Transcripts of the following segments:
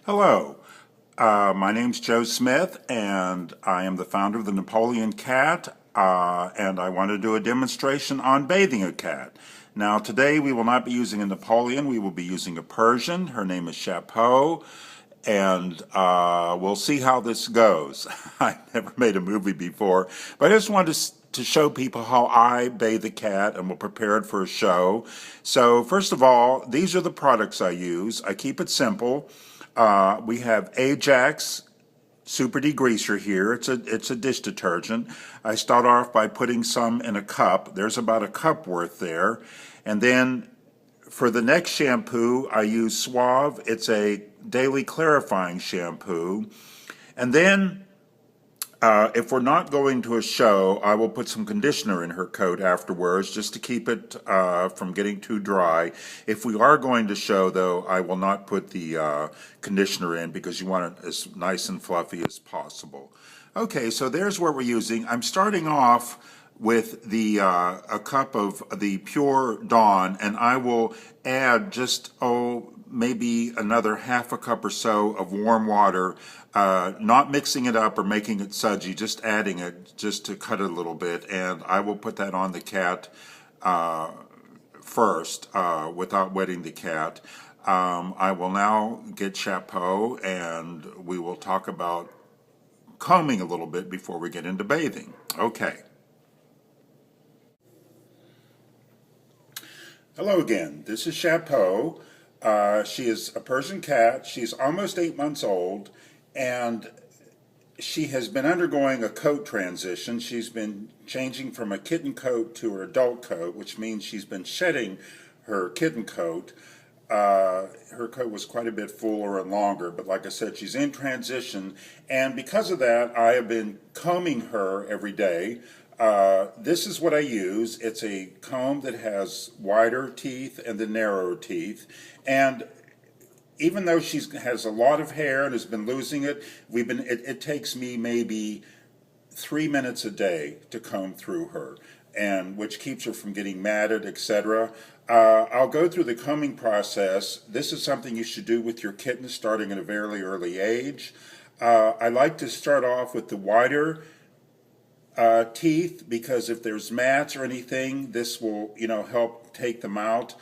Hello, my name's Joe Smith, and I am the founder of the Napoleon Cat, and I want to do a demonstration on bathing a cat. Now, today we will not be using a Napoleon, we will be using a Persian. Her name is Chapeau, and we'll see how this goes. I've never made a movie before, but I just wanted to show people how I bathe the cat, and we'll prepare it for a show. So first of all, these are the products I use. I keep it simple. We have Ajax Super Degreaser here. It's a dish detergent. I start off by putting some in a cup. There's about a cup worth there. And then for the next shampoo, I use Suave. It's a daily clarifying shampoo. And then if we're not going to a show, I will put some conditioner in her coat afterwards just to keep it from getting too dry. If we are going to show, though, I will not put the conditioner in because you want it as nice and fluffy as possible. Okay, so there's what we're using. I'm starting off with the a cup of the Pure Dawn, and I will add just maybe another half a cup or so of warm water, not mixing it up or making it sudsy, just adding it just to cut it a little bit, and I will put that on the cat first without wetting the cat. I will now get Chapeau, and we will talk about combing a little bit before we get into bathing. Okay. Hello again, this is Chapeau. She is a Persian cat. She's almost 8 months old, and she has been undergoing a coat transition. She's been changing from a kitten coat to her adult coat, which means she's been shedding her kitten coat. Her coat was quite a bit fuller and longer, but like I said, she's in transition, and because of that, I have been combing her every day. This is what I use. It's a comb that has wider teeth and the narrower teeth, and even though she has a lot of hair and has been losing it, it takes me maybe 3 minutes a day to comb through her, and which keeps her from getting matted, etc. I'll go through the combing process. This is something you should do with your kittens starting at a very early age. I like to start off with the wider teeth, because if there's mats or anything, this will help take them out.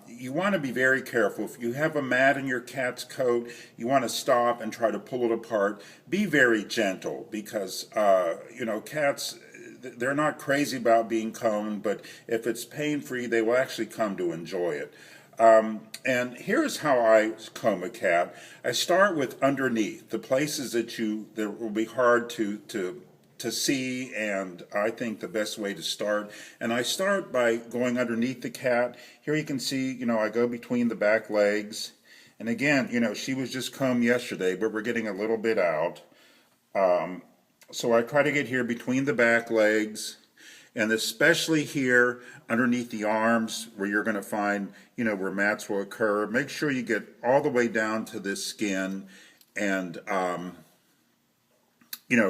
You want to be very careful. If you have a mat in your cat's coat, you want to stop and try to pull it apart. Be very gentle, because cats, they're not crazy about being combed, but if it's pain-free, they will actually come to enjoy it. And here's how I comb a cat. I start with underneath, the places that will be hard to see, and I think the best way to start. And I start by going underneath the cat. Here you can see, I go between the back legs. And again, she was just combed yesterday, but we're getting a little bit out. So I try to get here between the back legs, and especially here underneath the arms where you're going to find, where mats will occur. Make sure you get all the way down to this skin, and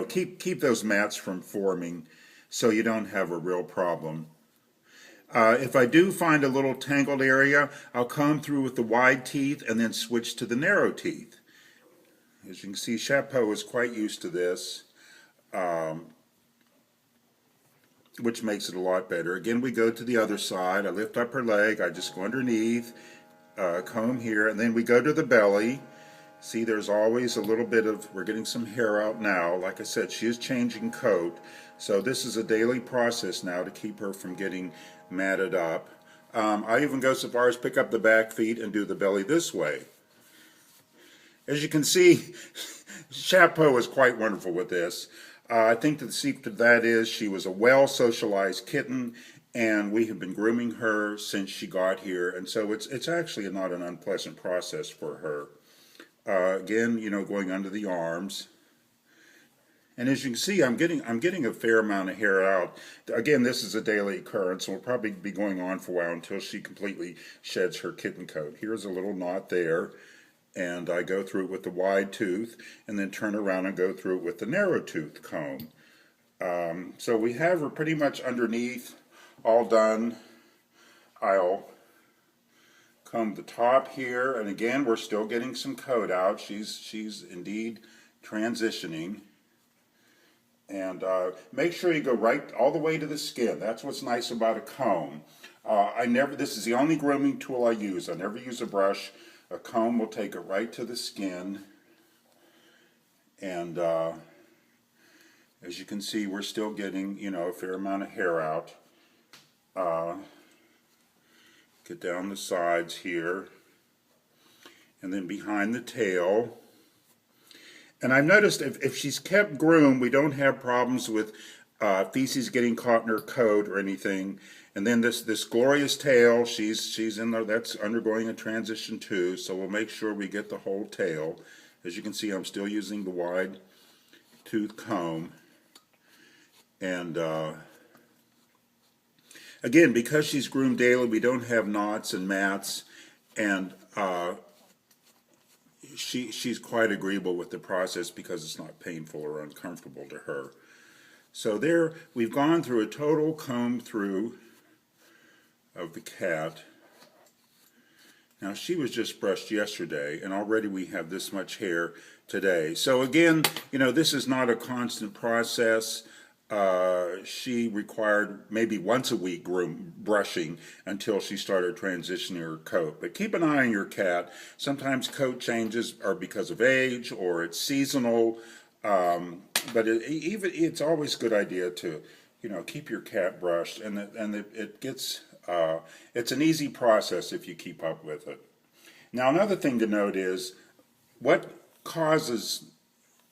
keep those mats from forming so you don't have a real problem. If I do find a little tangled area, I'll comb through with the wide teeth and then switch to the narrow teeth. As you can see, Chapeau is quite used to this, which makes it a lot better. Again, we go to the other side. I lift up her leg, I just go underneath, comb here, and then we go to the belly. See, there's always a little bit of, we're getting some hair out now. Like I said, she is changing coat, so this is a daily process now to keep her from getting matted up. I even go so far as pick up the back feet and do the belly this way. As you can see, Chapeau is quite wonderful with this. I think that the secret to that is she was a well-socialized kitten, and we have been grooming her since she got here, and so it's actually not an unpleasant process for her. Again, going under the arms, and as you can see, I'm getting a fair amount of hair out. Again, this is a daily occurrence, so it'll probably be going on for a while until she completely sheds her kitten coat. Here's a little knot there, and I go through it with the wide tooth, and then turn around and go through it with the narrow tooth comb. So we have her pretty much underneath, all done. I'll comb the top here, and again, we're still getting some coat out. She's indeed transitioning. And make sure you go right all the way to the skin. That's what's nice about a comb. This is the only grooming tool I use. I never use a brush. A comb will take it right to the skin. And as you can see, we're still getting, a fair amount of hair out. Get down the sides here. And then behind the tail. And I've noticed if she's kept groomed, we don't have problems with feces getting caught in her coat or anything. And then this glorious tail, she's in there, that's undergoing a transition too, so we'll make sure we get the whole tail. As you can see, I'm still using the wide tooth comb. And again, because she's groomed daily, we don't have knots and mats, and she's quite agreeable with the process because it's not painful or uncomfortable to her. So there, we've gone through a total comb through of the cat. Now she was just brushed yesterday, and already we have this much hair today. So again, this is not a constant process. She required maybe once a week brushing until she started transitioning her coat. But keep an eye on your cat. Sometimes coat changes are because of age or it's seasonal. But it's always a good idea to, keep your cat brushed, and it gets it's an easy process if you keep up with it. Now another thing to note is what causes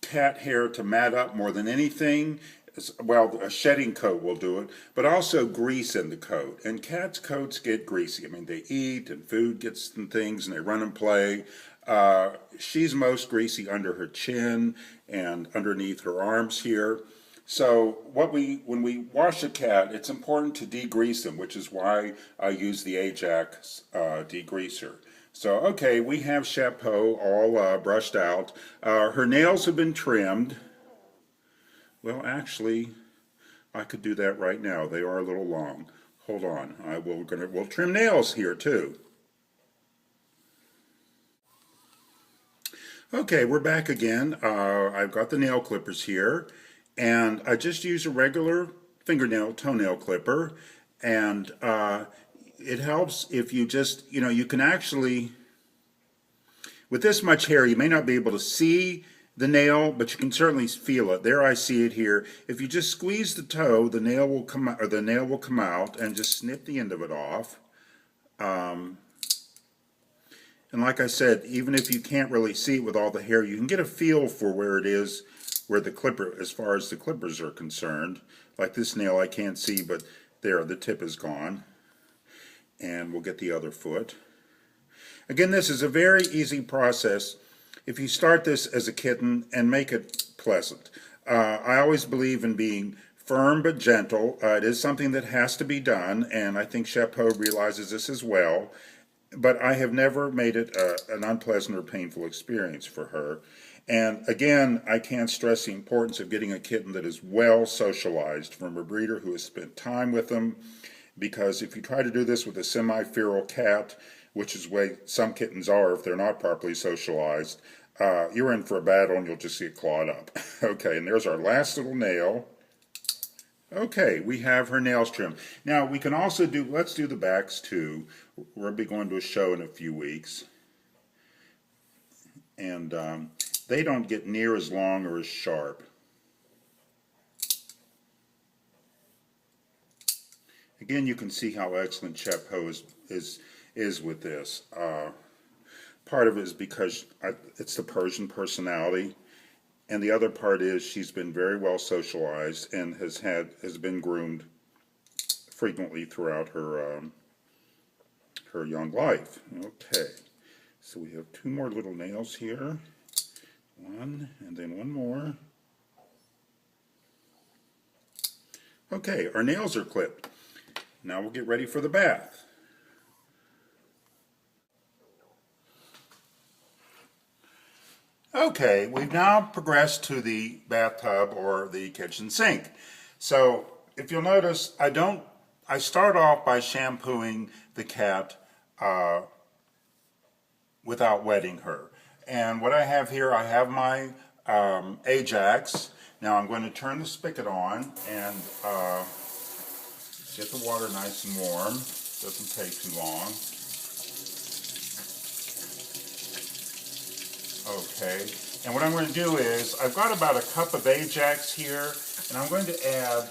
cat hair to mat up more than anything. Well, a shedding coat will do it, but also grease in the coat. And cats' coats get greasy. I mean, they eat and food gets and things, and they run and play. She's most greasy under her chin and underneath her arms here. So when we wash a cat, it's important to degrease them, which is why I use the Ajax degreaser. So, okay, we have Chapeau all brushed out. Her nails have been trimmed. Well, actually, I could do that right now. They are a little long. Hold on. We'll trim nails here too. Okay, we're back again. I've got the nail clippers here, and I just use a regular toenail clipper, and it helps if you just, you can actually, with this much hair, you may not be able to see the nail, but you can certainly feel it. There, I see it here. If you just squeeze the toe, the nail will come out, and just snip the end of it off. And like I said, even if you can't really see it with all the hair, you can get a feel for where it is, where the clipper, as far as the clippers are concerned. Like this nail, I can't see, but there, the tip is gone. And we'll get the other foot. Again, this is a very easy process if you start this as a kitten and make it pleasant. I always believe in being firm but gentle. It is something that has to be done, and I think Chapeau realizes this as well. But I have never made it an unpleasant or painful experience for her. And again, I can't stress the importance of getting a kitten that is well socialized from a breeder who has spent time with them, because if you try to do this with a semi-feral cat, which is the way some kittens are if they're not properly socialized, you're in for a battle and you'll just get clawed up. Okay, and there's our last little nail. Okay, we have her nails trimmed. Now we can also let's do the backs too. We'll be going to a show in a few weeks. And they don't get near as long or as sharp. Again, you can see how excellent Chapeau is with this. Part of it is because it's the Persian personality. And the other part is she's been very well socialized and has been groomed frequently throughout her her young life. Okay, so we have two more little nails here. One, and then one more. Okay, our nails are clipped. Now we'll get ready for the bath. Okay, we've now progressed to the bathtub or the kitchen sink. So if you'll notice, I start off by shampooing the cat without wetting her. And what I have here, I have my Ajax. Now I'm going to turn the spigot on and get the water nice and warm. Doesn't take too long. Okay, and what I'm going to do is, I've got about a cup of Ajax here, and I'm going to add,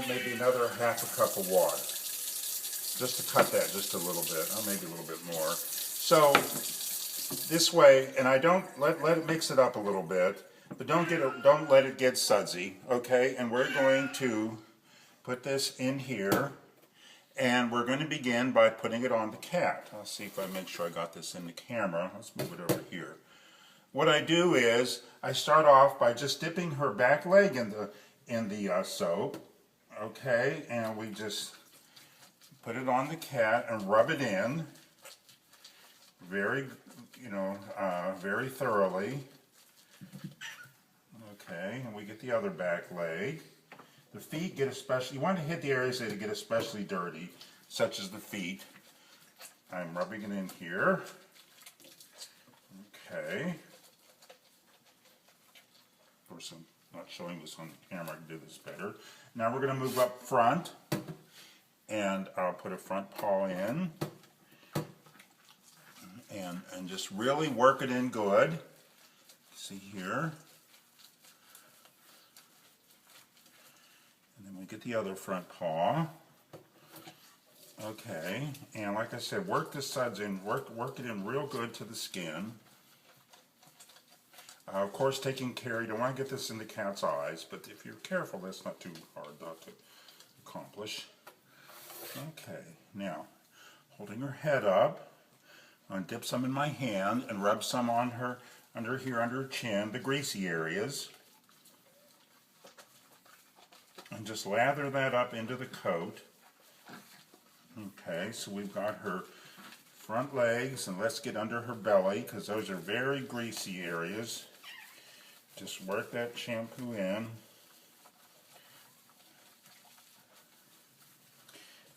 maybe another half a cup of water. Just to cut that just a little bit, or maybe a little bit more. So, this way, and I don't, let it mix it up a little bit, but don't let it get sudsy, okay? And we're going to put this in here, and we're going to begin by putting it on the cat. I'll see if I make sure I got this in the camera. Let's move it over here. What I do is, I start off by just dipping her back leg in the soap, okay? And we just put it on the cat and rub it in very, very thoroughly. Okay, and we get the other back leg. The feet get you want to hit the areas that get especially dirty, such as the feet. I'm rubbing it in here. Okay. Of course, I'm not showing this on camera, I can do this better. Now we're going to move up front, and I'll put a front paw in, and just really work it in good. See here. And then we get the other front paw. Okay, and like I said, work the suds in, work it in real good to the skin. Of course, taking care, you don't want to get this in the cat's eyes, but if you're careful, that's not too hard not to accomplish. Okay, now, holding her head up, I'm going to dip some in my hand and rub some on her, under her chin, the greasy areas. And just lather that up into the coat. Okay, so we've got her front legs, and let's get under her belly, because those are very greasy areas. Just work that shampoo in.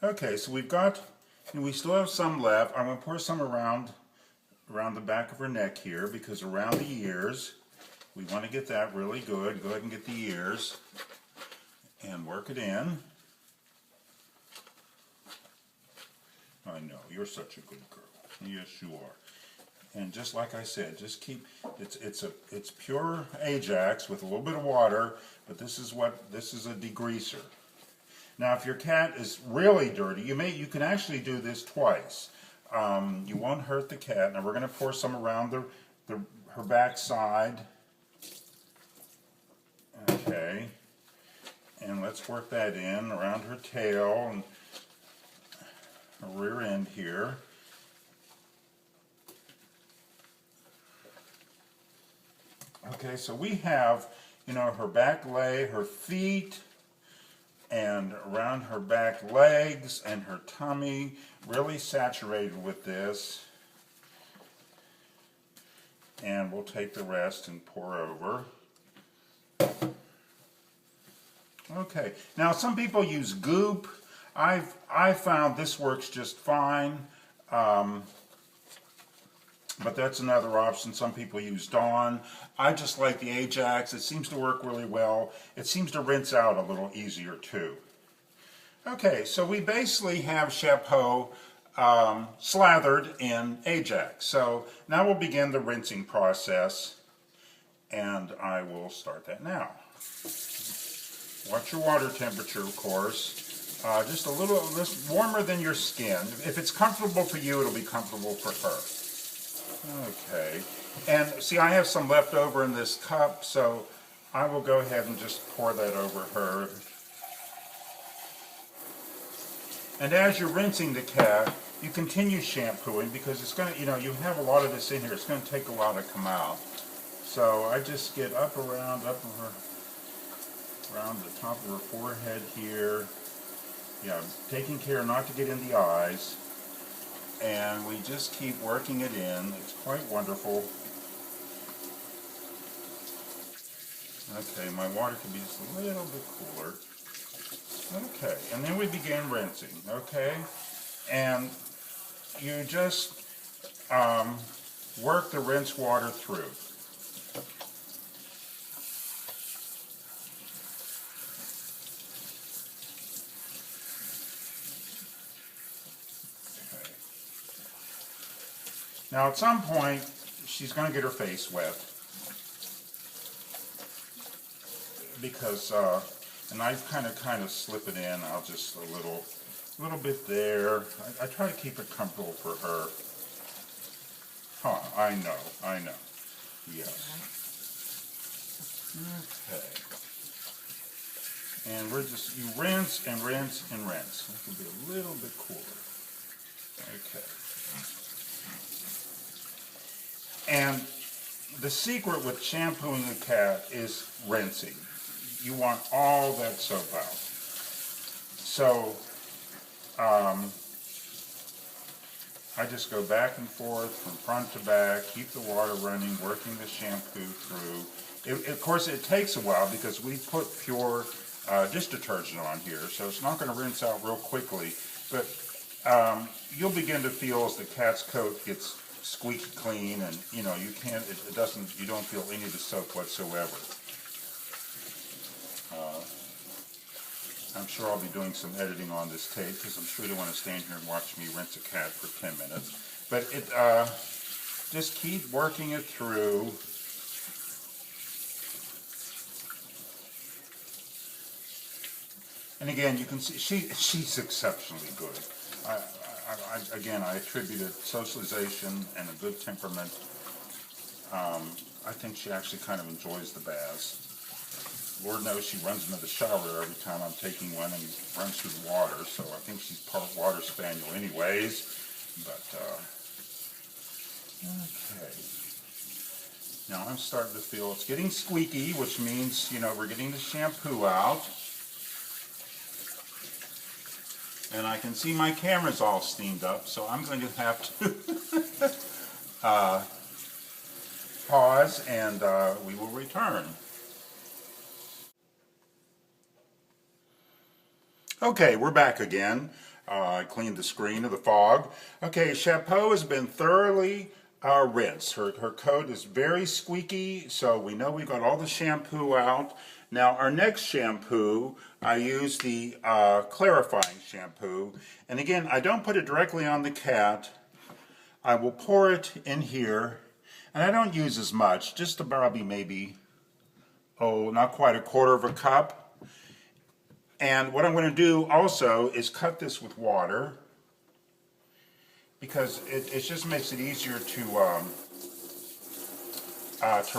Okay, so we've got, and we still have some left. I'm going to pour some around the back of her neck here, because around the ears, we want to get that really good. Go ahead and get the ears and work it in. I know, you're such a good girl. Yes, you are. And just like I said, just keep, it's pure Ajax with a little bit of water, but this is a degreaser. Now, if your cat is really dirty, you can actually do this twice. You won't hurt the cat. Now we're going to pour some around her back side. Okay, and let's work that in around her tail and her rear end here. Okay, so we have, her back leg, her feet, and around her back legs and her tummy, really saturated with this. And we'll take the rest and pour over. Okay, now some people use goop. I found this works just fine. But that's another option. Some people use Dawn. I just like the Ajax. It seems to work really well. It seems to rinse out a little easier too. Okay, so we basically have Chapeau slathered in Ajax. So now we'll begin the rinsing process, and I will start that now. Watch your water temperature, of course. Just a little warmer than your skin. If it's comfortable for you, it'll be comfortable for her. Okay, and see, I have some left over in this cup, so I will go ahead and just pour that over her. And as you're rinsing the cat, you continue shampooing, because it's going to, you have a lot of this in here. It's going to take a while to come out. So I just get around the top of her forehead here. Yeah, taking care not to get in the eyes. And we just keep working it in. It's quite wonderful. Okay, my water can be just a little bit cooler. Okay, and then we begin rinsing, okay? And you just work the rinse water through. Okay. Now at some point, she's going to get her face wet because, and I kind of slip it in. I'll just a little bit there. I try to keep it comfortable for her. Huh, I know. Yes. Okay. And you rinse and rinse and rinse. It can be a little bit cooler. Okay. And the secret with shampooing a cat is rinsing. You want all that soap out. So, I just go back and forth from front to back, keep the water running, working the shampoo through. Of course, it takes a while because we put pure dish detergent on here, so it's not going to rinse out real quickly. But you'll begin to feel as the cat's coat gets squeaky clean, and you don't feel any of the soap whatsoever. I'm sure I'll be doing some editing on this tape because I'm sure you don't want to stand here and watch me rinse a cat for 10 minutes. But just keep working it through. And again, you can see she's exceptionally good. Again, I attribute it socialization and a good temperament. I think she actually kind of enjoys the baths. Lord knows she runs into the shower every time I'm taking one and runs through the water, so I think she's part water spaniel anyways. But, okay. Now I'm starting to feel it's getting squeaky, which means, we're getting the shampoo out. And I can see my camera's all steamed up, so I'm going to have to pause and we will return. Okay, we're back again. I cleaned the screen of the fog. Okay, Chapeau has been thoroughly rinsed. Her coat is very squeaky, so we know we got all the shampoo out. Now, our next shampoo, I use the clarifying shampoo. And again, I don't put it directly on the cat. I will pour it in here. And I don't use as much, just about maybe, not quite a quarter of a cup. And what I'm going to do also is cut this with water because it just makes it easier to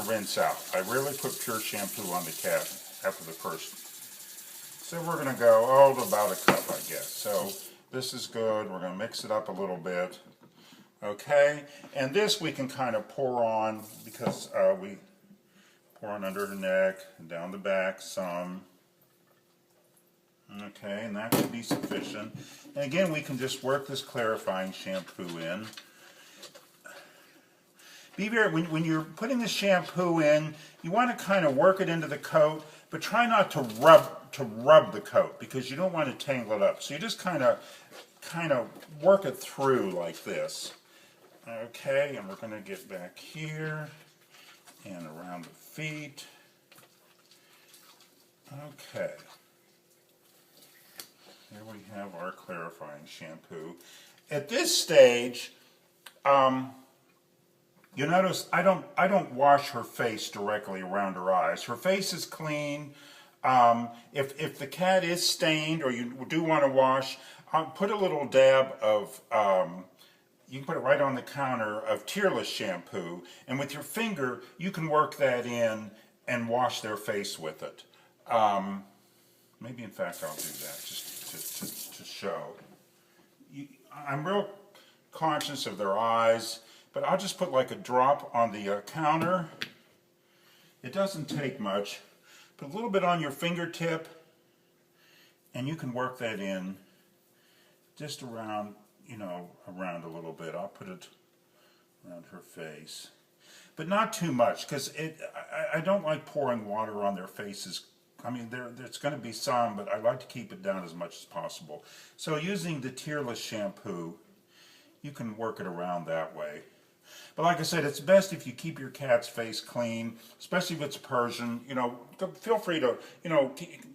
rinse out. I rarely put pure shampoo on the cat after the first. So we're going to go about a cup, I guess. So this is good. We're going to mix it up a little bit. Okay, and this we can kind of pour on because we pour on under her neck and down the back some. Okay, and that should be sufficient. And again, we can just work this clarifying shampoo in. Be very, when you're putting the shampoo in, you want to kind of work it into the coat, but try not to rub the coat because you don't want to tangle it up. So you just kind of work it through like this. Okay, and we're going to get back here and around the feet. Okay. Here we have our clarifying shampoo. At this stage, you notice I don't wash her face directly around her eyes. Her face is clean. If the cat is stained or you do want to wash, put a little dab of, you can put it right on the counter, of tearless shampoo, and with your finger you can work that in and wash their face with it. Maybe in fact I'll do that just to show. I'm real conscious of their eyes, but I'll just put like a drop on the counter. It doesn't take much. Put a little bit on your fingertip, and you can work that in just around, around a little bit. I'll put it around her face, but not too much, because I don't like pouring water on their faces. I mean, there's going to be some, but I like to keep it down as much as possible. So using the tearless shampoo, you can work it around that way. But like I said, it's best if you keep your cat's face clean, especially if it's Persian. Feel free to,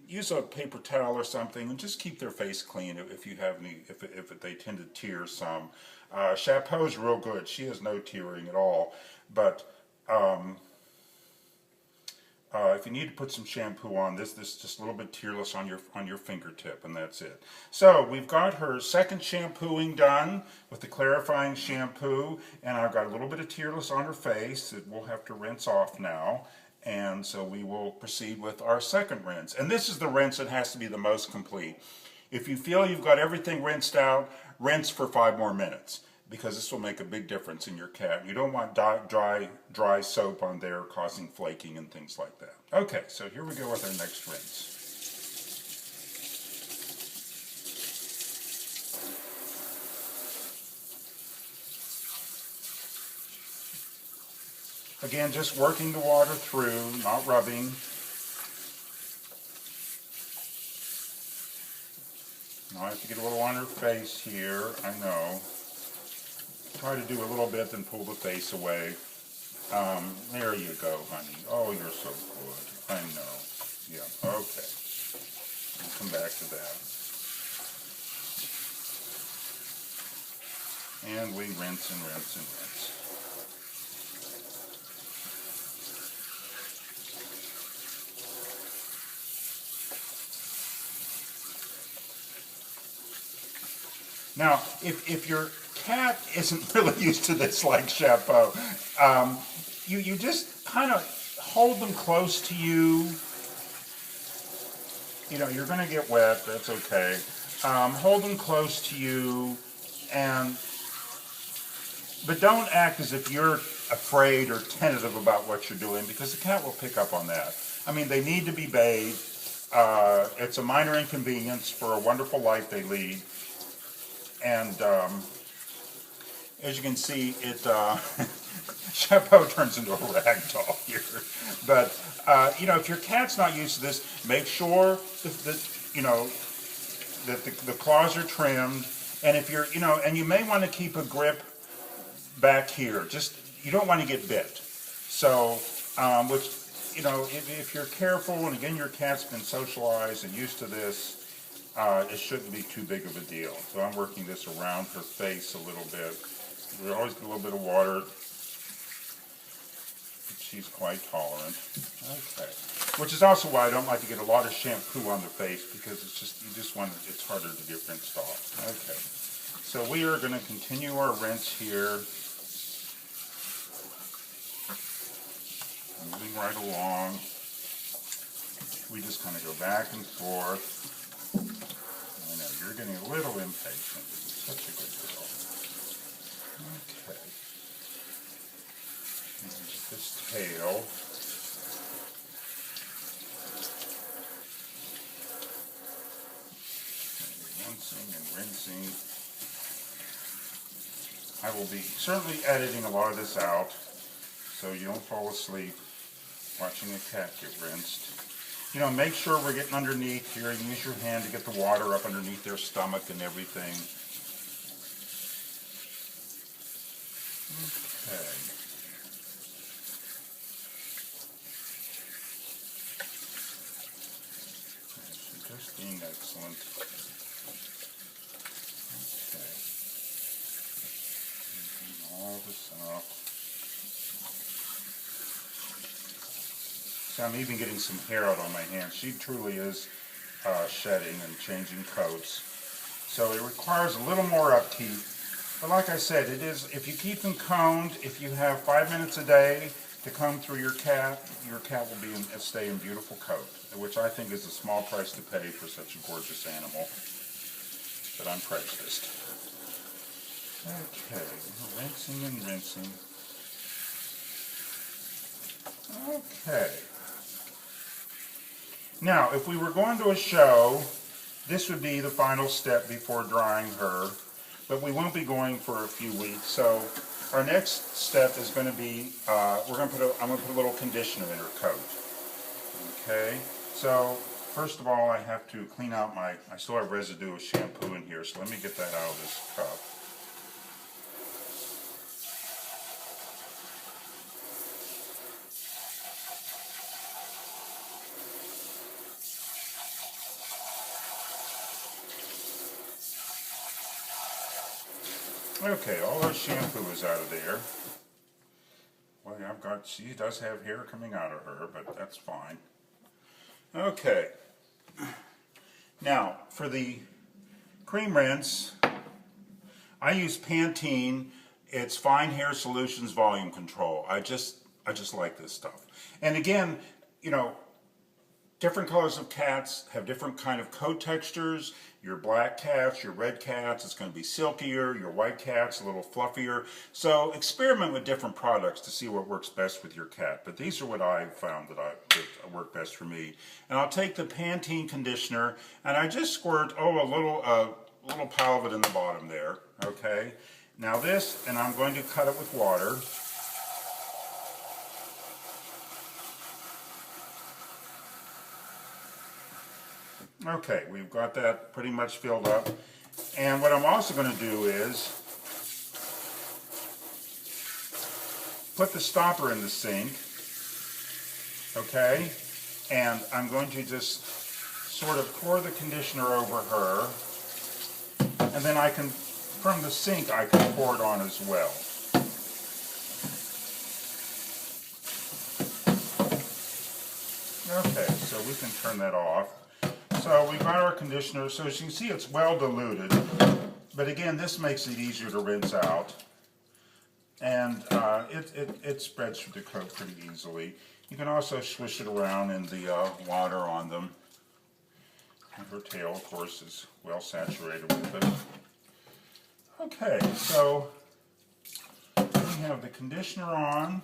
use a paper towel or something and just keep their face clean if you have any, if they tend to tear some. Chapeau's real good. She has no tearing at all. But if you need to put some shampoo on, this is just a little bit tearless on your fingertip, and that's it. So we've got her second shampooing done with the clarifying shampoo, and I've got a little bit of tearless on her face that we'll have to rinse off now. And so we will proceed with our second rinse. And this is the rinse that has to be the most complete. If you feel you've got everything rinsed out, rinse for 5 more minutes, because this will make a big difference in your cat. You don't want dry soap on there causing flaking and things like that. Okay, so here we go with our next rinse. Again, just working the water through, not rubbing. Now I have to get a little on her face here, I know. Try to do a little bit, then pull the face away. There you go, honey. Oh, you're so good. I know. Yeah, okay. We'll come back to that. And we rinse and rinse and rinse. Now, if your cat isn't really used to this like Chapeau, you just kind of hold them close to you. You're going to get wet, that's okay. Hold them close to you, but don't act as if you're afraid or tentative about what you're doing, because the cat will pick up on that. I mean, they need to be bathed. It's a minor inconvenience for a wonderful life they lead. And as you can see, Chapeau turns into a rag doll here. But, if your cat's not used to this, make sure that the claws are trimmed. And if you're, and you may want to keep a grip back here. You don't want to get bit. So, if you're careful, and again, your cat's been socialized and used to this, it shouldn't be too big of a deal. So I'm working this around her face a little bit. We always get a little bit of water. She's quite tolerant. Okay. Which is also why I don't like to get a lot of shampoo on the face, because it's harder to get rinsed off. Okay. So we are going to continue our rinse here. Moving right along. We just kind of go back and forth. I know, you're getting a little impatient. You're such a good girl. Okay. And this tail. Rinsing and rinsing. I will be certainly editing a lot of this out, so you don't fall asleep watching a cat get rinsed. Make sure we're getting underneath here. Use your hand to get the water up underneath their stomach and everything. Okay. Just being excellent. Okay. All this up. So I'm even getting some hair out on my hands. She truly is shedding and changing coats. So it requires a little more upkeep. But like I said, it is, if you keep them combed, if you have 5 minutes a day to comb through your cat will stay in beautiful coat, which I think is a small price to pay for such a gorgeous animal. But I'm prejudiced. Okay, rinsing and rinsing. Okay. Now, if we were going to a show, this would be the final step before drying her, but we won't be going for a few weeks. So our next step is going to be, I'm going to put a little conditioner in her coat. Okay, so first of all, I have to clean out I still have residue of shampoo in here, so let me get that out of this cup. Okay, all our shampoo is out of there. Well, she does have hair coming out of her, but that's fine. Okay. Now, for the cream rinse, I use Pantene. It's Fine Hair Solutions Volume Control. I just like this stuff. And again, you know, different colors of cats have different kind of coat textures. Your black cats, your red cats, it's going to be silkier. Your white cats, a little fluffier. So experiment with different products to see what works best with your cat. But these are what I've found that work best for me. And I'll take the Pantene conditioner and I just squirt, a little pile of it in the bottom there. Okay. Now this, and I'm going to cut it with water. Okay, we've got that pretty much filled up. And what I'm also going to do is put the stopper in the sink, okay? And I'm going to just sort of pour the conditioner over her. And then I can, from the sink, I can pour it on as well. Okay, so we can turn that off. So we've got our conditioner, so as you can see it's well diluted, but again this makes it easier to rinse out, and it spreads through the coat pretty easily. You can also swish it around in the water on them, and her tail of course is well saturated with it. Okay, so we have the conditioner on.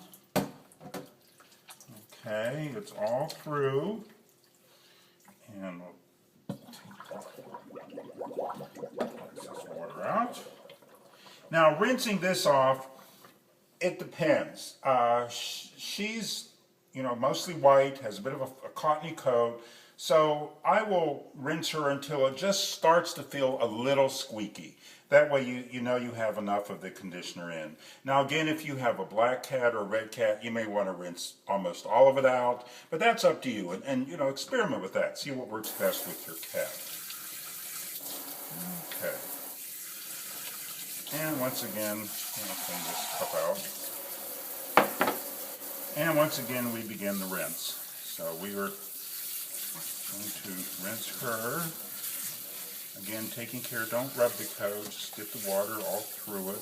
Okay, it's all through, and we'll this water out. Now rinsing this off, it depends. She's, mostly white, has a bit of a cottony coat, so I will rinse her until it just starts to feel a little squeaky. That way you know you have enough of the conditioner in. Now again, if you have a black cat or a red cat, you may want to rinse almost all of it out, but that's up to you. And experiment with that. See what works best with your cat. Okay. And once again, I'll clean this cup out. And once again, we begin the rinse. So we are going to rinse her. Again, taking care, don't rub the coat, just get the water all through it.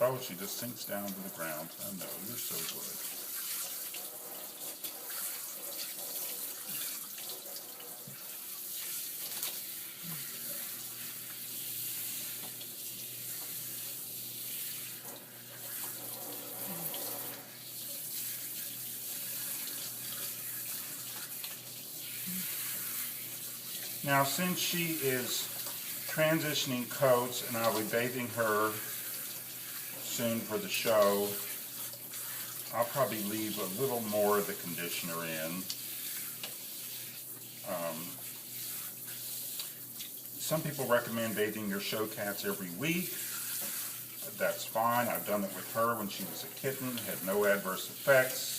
Oh, she just sinks down to the ground. I know, you're so good. Now, since she is transitioning coats and I'll be bathing her soon for the show, I'll probably leave a little more of the conditioner in. Some people recommend bathing your show cats every week. That's fine. I've done it with her when she was a kitten, had no adverse effects.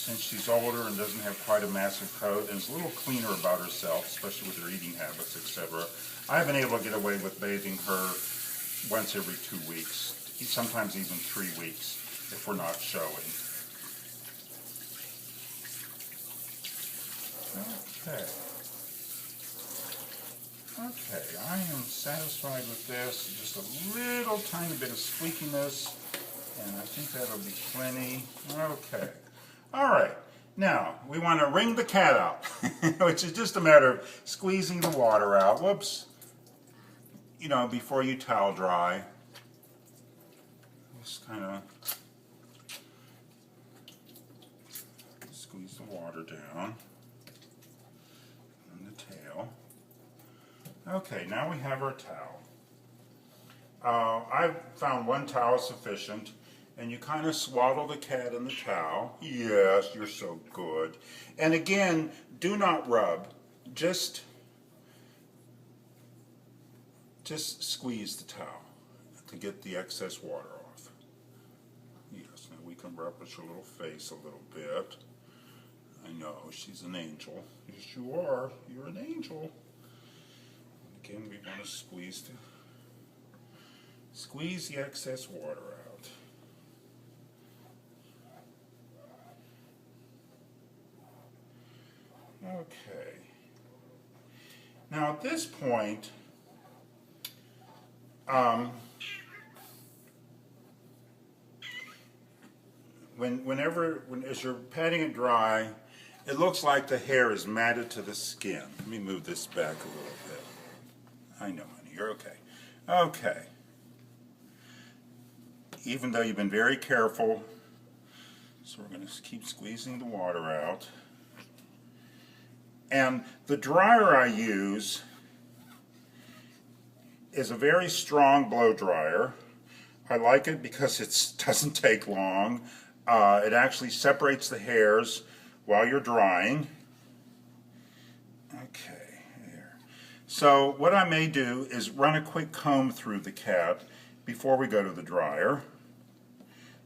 Since she's older and doesn't have quite a massive coat and is a little cleaner about herself, especially with her eating habits, etc., I've been able to get away with bathing her once every 2 weeks, sometimes even 3 weeks if we're not showing. Okay. Okay, I am satisfied with this. Just a little tiny bit of squeakiness, and I think that'll be plenty. Okay. All right, now we want to wring the cat out, which is just a matter of squeezing the water out. Whoops. Before you towel dry. Just kind of squeeze the water down on the tail. Okay, now we have our towel. I found one towel sufficient. And you kind of swaddle the cat in the towel. Yes, you're so good. And again, do not rub. Just squeeze the towel to get the excess water off. Yes, now we can rub at your little face a little bit. I know, she's an angel. Yes, you are. You're an angel. Again, we want to squeeze the excess water out. Okay. Now at this point, as you're patting it dry, it looks like the hair is matted to the skin. Let me move this back a little bit. I know, honey, you're okay. Okay. Even though you've been very careful, so we're going to keep squeezing the water out. And the dryer I use is a very strong blow dryer. I like it because it doesn't take long. It actually separates the hairs while you're drying. Okay, there. So what I may do is run a quick comb through the cat before we go to the dryer,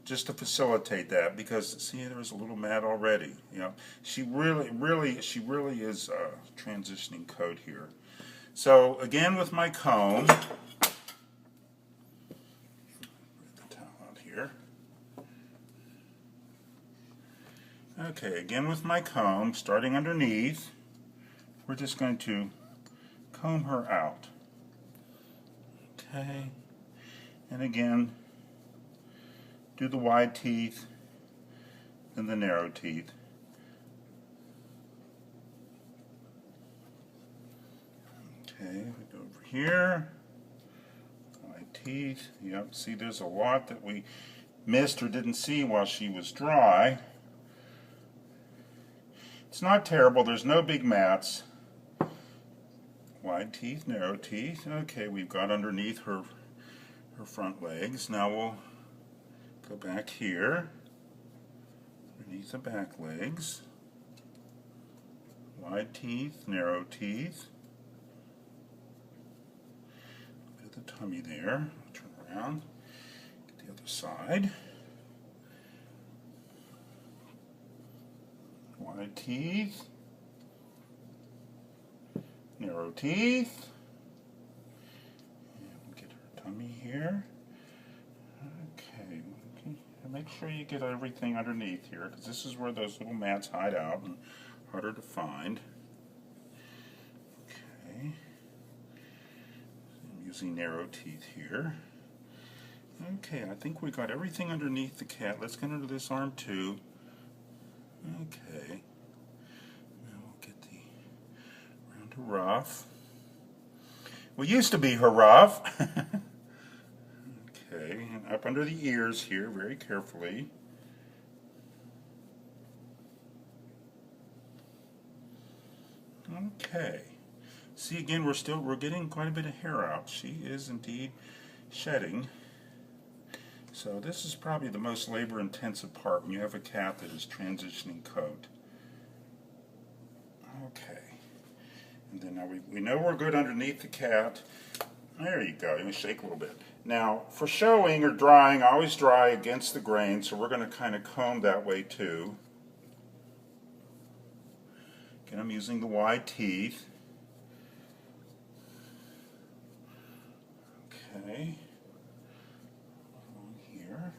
just to facilitate that, because see, there's a little mat already. You know, she really is a transitioning coat here. So again, with my comb, put the towel out here. Okay, again with my comb, starting underneath, we're just going to comb her out. Okay, and again, do the wide teeth and the narrow teeth. Okay, we go over here, wide teeth. Yep, see, there's a lot that we missed or didn't see while she was dry. It's not terrible, there's no big mats. Wide teeth, narrow teeth. Okay, we've got underneath her front legs. Now we'll go back here, underneath the back legs. Wide teeth, narrow teeth. A bit of the tummy there. Turn around, get the other side. Wide teeth, narrow teeth, and we'll get her tummy here. Okay, make sure you get everything underneath here, because this is where those little mats hide out and harder to find. Okay, I'm using narrow teeth here. Okay, I think we got everything underneath the cat. Let's get under this arm too. Okay, now we'll get around her ruff. We used to be her ruff. Okay, and up under the ears here, very carefully. Okay, see, again, we're getting quite a bit of hair out. She is indeed shedding. So this is probably the most labor-intensive part when you have a cat that is transitioning coat. Okay. And then now we know we're good underneath the cat. There you go. Let me shake a little bit. Now, for showing or drying, I always dry against the grain, so we're going to kind of comb that way too. Again, I'm using the wide teeth. Okay. Here.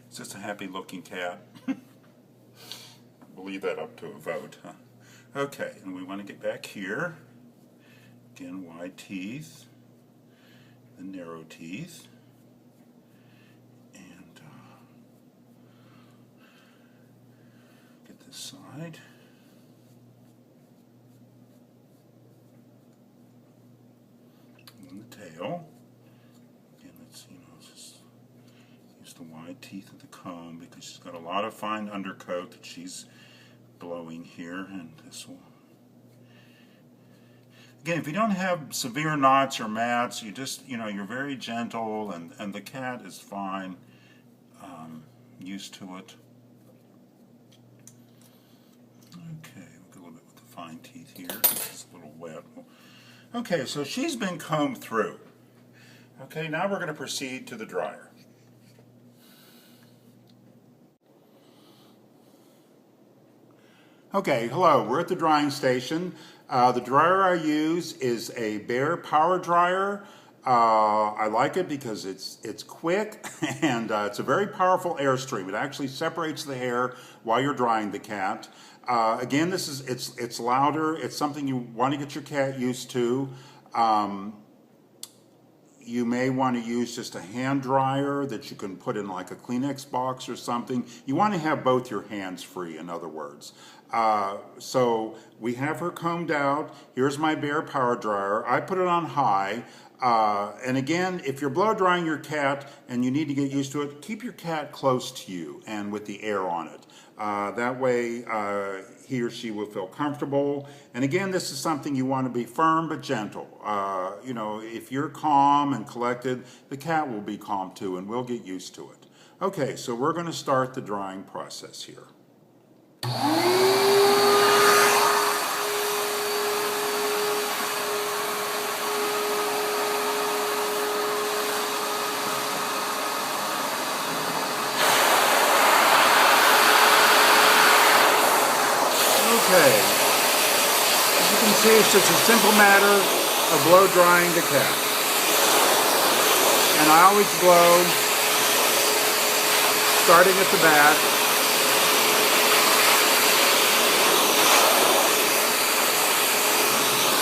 It's just a happy looking cat. We'll leave that up to a vote. Huh? Okay, and we want to get back here. Again, wide teeth, the narrow teeth, and get this side. And the tail. Again, let's just use the wide teeth of the comb because she's got a lot of fine undercoat that she's blowing here, and this will. Again, if you don't have severe knots or mats, you just, you're very gentle, and the cat is fine, used to it. Okay, we'll go a little bit with the fine teeth here. This is a little wet. We'll Okay, so she's been combed through. Okay, now we're going to proceed to the dryer. Okay, hello, we're at the drying station. The dryer I use is a Bear power dryer. I like it because it's quick and it's a very powerful airstream. It actually separates the hair while you're drying the cat. Again, it's louder. It's something you want to get your cat used to. You may want to use just a hand dryer that you can put in like a Kleenex box or something. You want to have both your hands free, in other words. So we have her combed out. Here's my Bear power dryer. I put it on high. And again, if you're blow drying your cat and you need to get used to it, keep your cat close to you and with the air on it. That way he or she will feel comfortable. And again, this is something you want to be firm but gentle. You know, if you're calm and collected, the cat will be calm too and we'll get used to it. Okay, so we're going to start the drying process here. Okay, as you can see, it's just a simple matter of blow drying the cat. And I always blow starting at the back.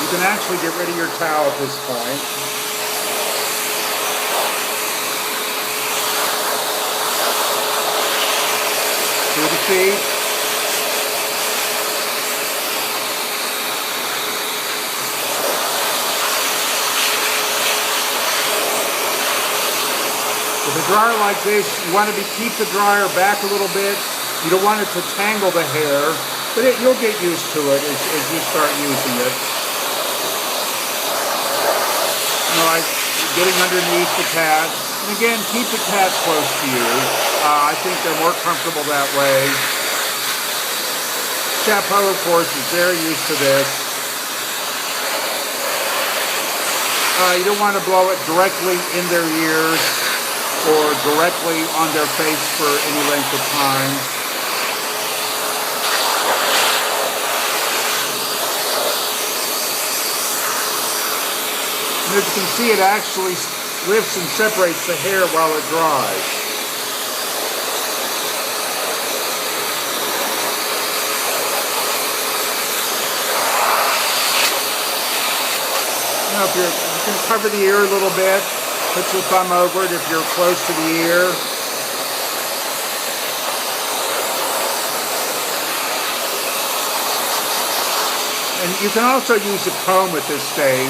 You can actually get rid of your towel at this point. Through the feet. With a dryer like this, you want to keep the dryer back a little bit. You don't want it to tangle the hair, but you'll get used to it as you start using it. You know, like getting underneath the cat. And again, keep the cat close to you. I think they're more comfortable that way. Chapeau, of course, is very used to this. You don't want to blow it directly in their ears or directly on their face for any length of time. And as you can see, it actually lifts and separates the hair while it dries. Now, you can cover the ear a little bit. Put your thumb over it if you're close to the ear. And you can also use a comb at this stage,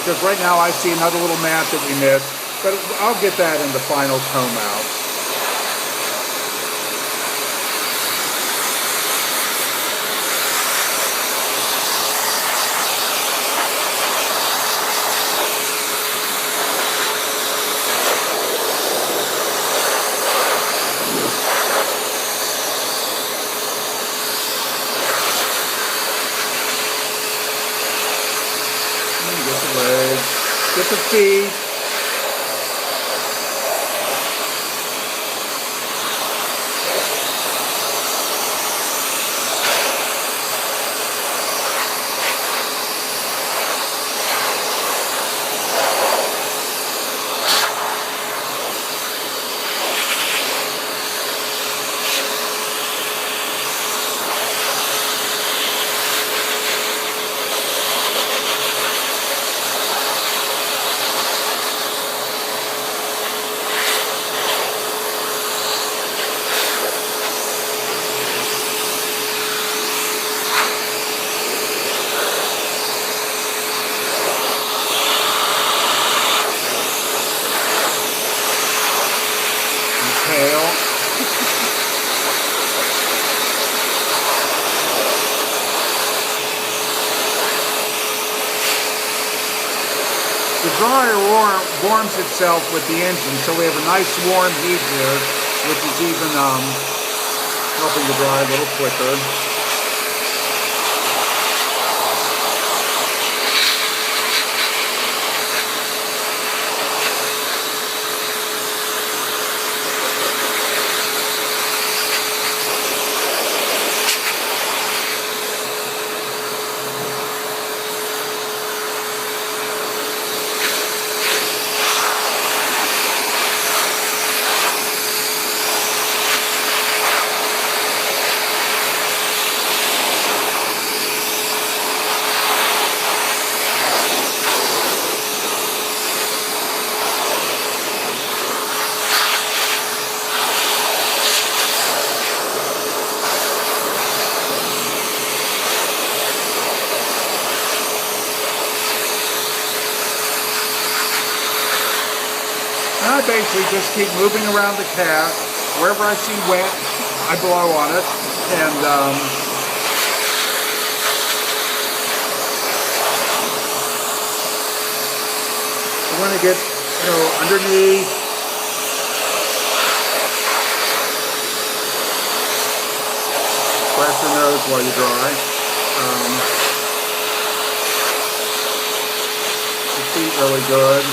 because right now I see another little mat that we missed, but I'll get that in the final comb out. Get the feet. The dryer warms itself with the engine, so we have a nice warm heat here, which is even helping to dry a little quicker. basically just keep moving around the cat. Wherever I see wet, I blow on it, and I want to get, underneath. Press your nose while you dry. The feet really good.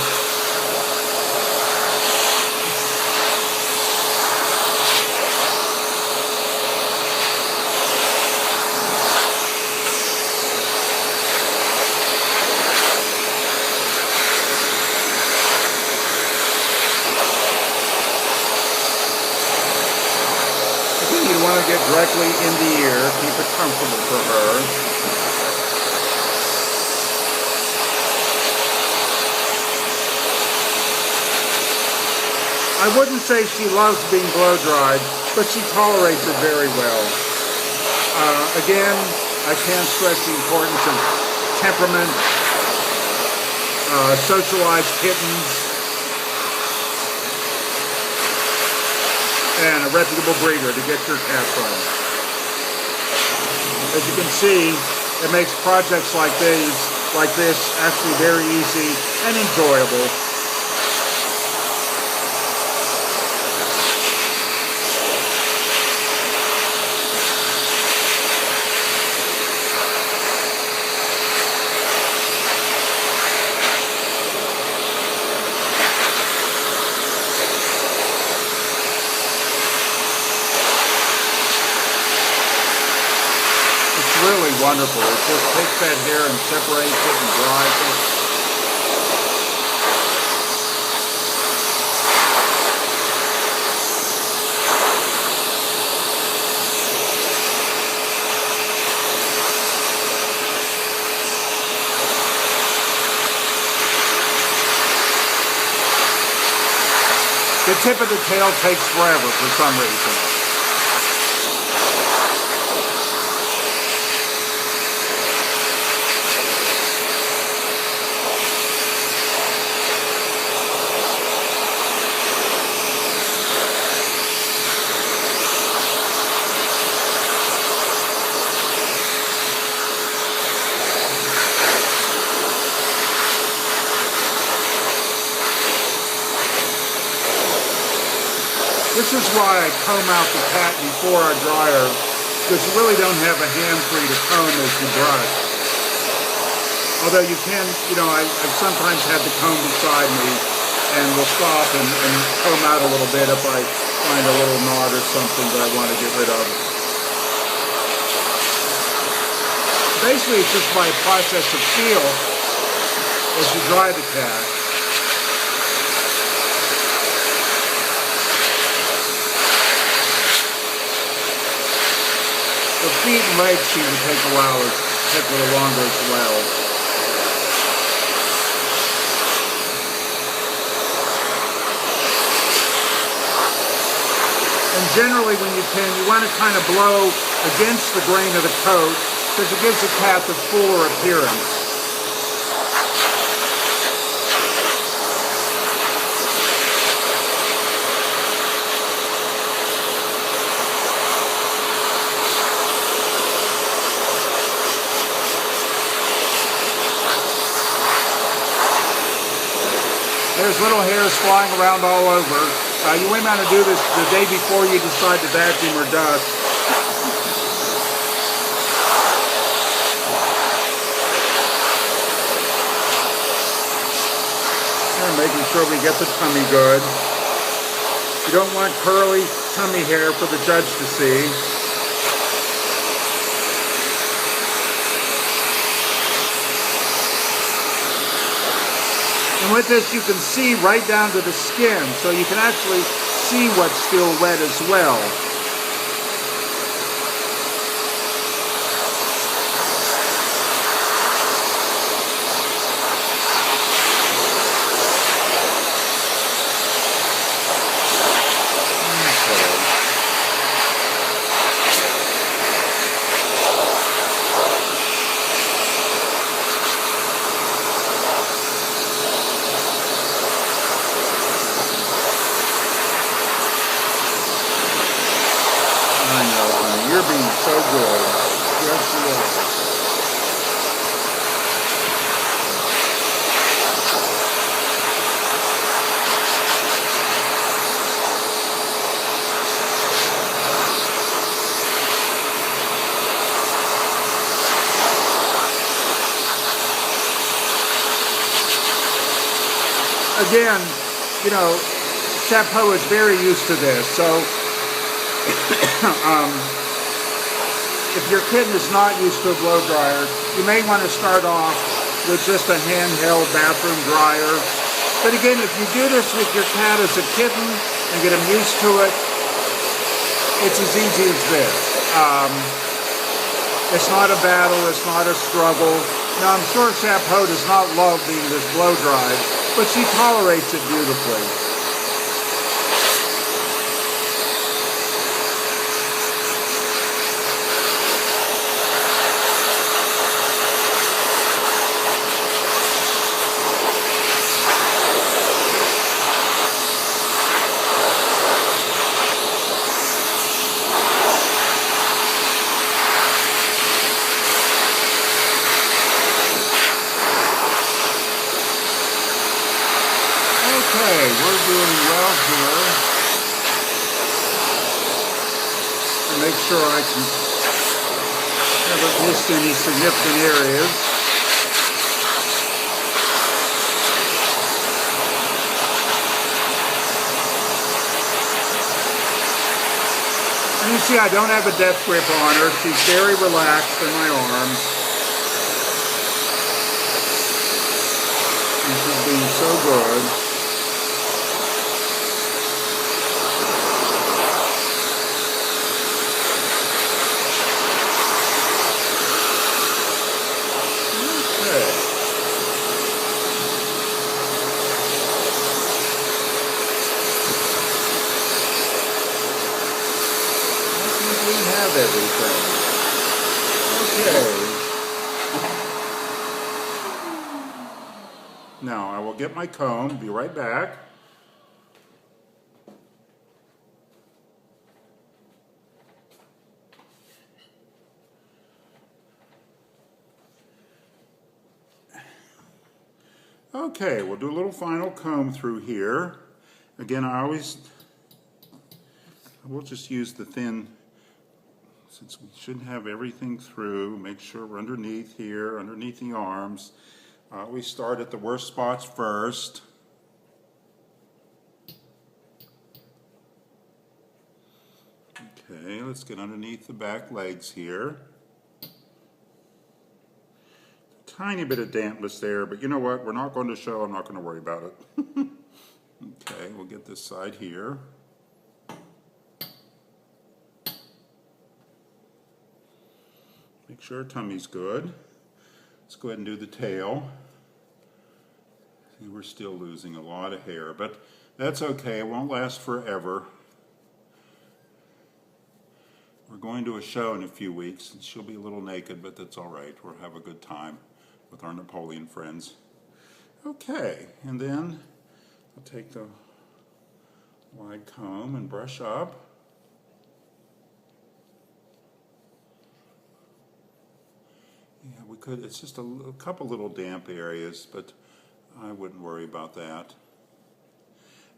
You want to get directly in the ear, keep it comfortable for her. I wouldn't say she loves being blow dried, but she tolerates it very well. Again, I can't stress the importance of temperament, socialized kittens, and a reputable breeder to get your cat from. As you can see, it makes projects like this actually very easy and enjoyable. Really wonderful. It just takes that hair and separates it and dries it. The tip of the tail takes forever for some reason. This is why I comb out the cat before I dry her, because you really don't have a hand free to comb as you brush. Although you can, I've sometimes had the comb beside me and will stop and comb out a little bit if I find a little knot or something that I want to get rid of. Basically, it's just by process of feel as you dry the cat. The feet and legs seem to take a while, take a little longer as well. And generally when you pin, you want to kind of blow against the grain of the coat because it gives the cat the fuller appearance. There's little hairs flying around all over. You may want to do this the day before you decide to vacuum or dust. And making sure we get the tummy good. You don't want curly tummy hair for the judge to see. And with this, you can see right down to the skin, so you can actually see what's still wet as well. you're being so good. Yes, you are. Again, you know, Chapeau is very used to this, so if your kitten is not used to a blow dryer, you may want to start off with just a handheld bathroom dryer. But again, if you do this with your cat as a kitten and get them used to it, it's as easy as this. It's not a battle, it's not a struggle. Now, I'm sure Chapeau does not love being this blow dried, but she tolerates it beautifully. Okay, we're doing well here. To make sure I haven't missed any significant areas. And you see, I don't have a death grip on her. She's very relaxed in my arms. And she's being so good. Have everything. Okay. Now I will get my comb, be right back. Okay, we'll do a little final comb through here. Again, we'll just use the thin, since we shouldn't have everything through. Make sure we're underneath here, underneath the arms. We start at the worst spots first. Okay, let's get underneath the back legs here. Tiny bit of dampness there, but you know what? We're not going to show. I'm not going to worry about it. Okay, we'll get this side here. Make sure our tummy's good. Let's go ahead and do the tail. See, we're still losing a lot of hair, but that's okay. It won't last forever. We're going to a show in a few weeks, and she'll be a little naked, but that's all right. We'll have a good time with our Napoleon friends. Okay, and then I'll take the wide comb and brush up. Yeah, we could, it's just a couple little damp areas, but I wouldn't worry about that.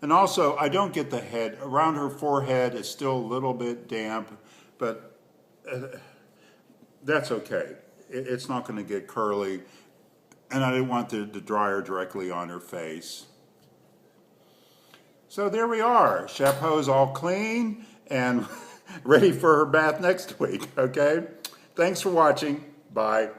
And also, I don't get the head, around her forehead is still a little bit damp, but that's okay. It's not going to get curly, and I didn't want the dryer directly on her face. So there we are. Chapeau's all clean and ready for her bath next week, okay? Thanks for watching. Bye.